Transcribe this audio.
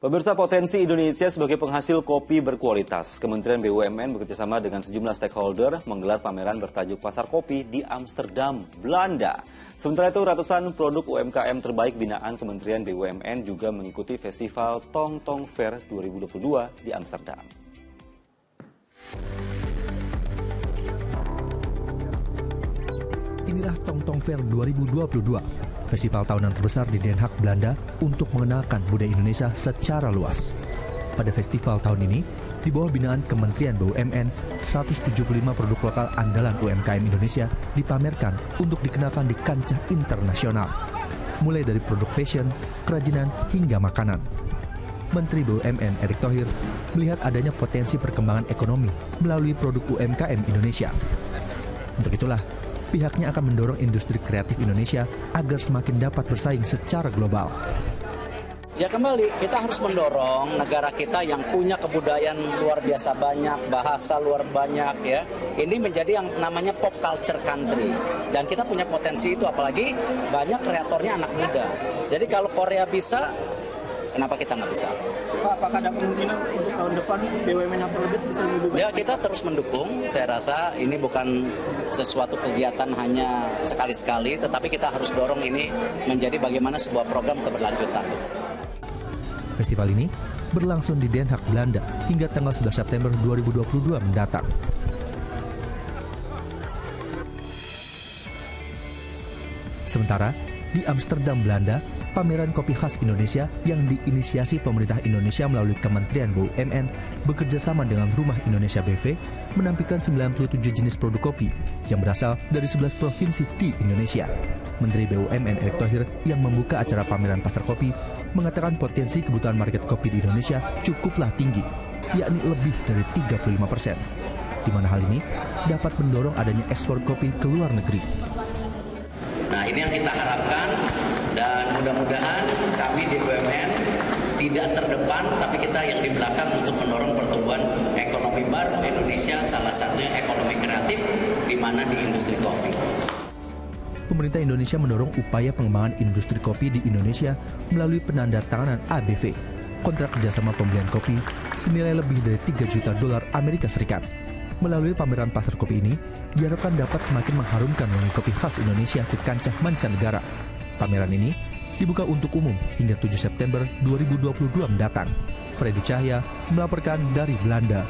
Pemirsa, potensi Indonesia sebagai penghasil kopi berkualitas. Kementerian BUMN bekerjasama dengan sejumlah stakeholder menggelar pameran bertajuk Pasar Kopi di Amsterdam, Belanda. Sementara itu, ratusan produk UMKM terbaik binaan Kementerian BUMN juga mengikuti Festival Tong Tong Fair 2022 di Amsterdam. Inilah Tong Tong Fair 2022, festival tahunan terbesar di Den Haag, Belanda untuk mengenalkan budaya Indonesia secara luas. Pada festival tahun ini, di bawah binaan Kementerian BUMN, 175 produk lokal andalan UMKM Indonesia dipamerkan untuk dikenalkan di kancah internasional, mulai dari produk fashion, kerajinan, hingga makanan. Menteri BUMN Erick Thohir melihat adanya potensi perkembangan ekonomi melalui produk UMKM Indonesia. Untuk itulah, pihaknya akan mendorong industri kreatif Indonesia agar semakin dapat bersaing secara global. Ya kembali, kita harus mendorong negara kita yang punya kebudayaan luar biasa banyak, bahasa luar banyak ya. Ini menjadi yang namanya pop culture country. Dan kita punya potensi itu, apalagi banyak kreatornya anak muda. Jadi kalau Korea bisa, kenapa kita nggak bisa? Pak, apakah ada kemungkinan untuk tahun depan BUMN Afrodit bisa lebih baik? Ya, kita terus mendukung. Saya rasa ini bukan sesuatu kegiatan hanya sekali-sekali, tetapi kita harus dorong ini menjadi bagaimana sebuah program keberlanjutan. Festival ini berlangsung di Den Haag, Belanda hingga tanggal 11 September 2022 mendatang. Sementara di Amsterdam, Belanda, pameran kopi khas Indonesia yang diinisiasi pemerintah Indonesia melalui Kementerian BUMN bekerjasama dengan Rumah Indonesia BV menampilkan 97 jenis produk kopi yang berasal dari 11 provinsi di Indonesia. Menteri BUMN Erick Thohir yang membuka acara pameran pasar kopi mengatakan potensi kebutuhan market kopi di Indonesia cukuplah tinggi, yakni lebih dari 35%, di mana hal ini dapat mendorong adanya ekspor kopi ke luar negeri. Nah, ini yang kita harapkan, dan mudah-mudahan kami di BUMN tidak terdepan, tapi kita yang di belakang untuk mendorong pertumbuhan ekonomi baru Indonesia, salah satunya ekonomi kreatif, di mana di industri kopi. Pemerintah Indonesia mendorong upaya pengembangan industri kopi di Indonesia melalui penandatanganan ABV, kontrak kerjasama pembelian kopi senilai lebih dari $3 juta Amerika Serikat. Melalui pameran pasar kopi ini, diharapkan dapat semakin mengharumkan wangi kopi khas Indonesia di kancah mancanegara. Pameran ini dibuka untuk umum hingga 7 September 2022 mendatang. Freddy Cahya melaporkan dari Belanda.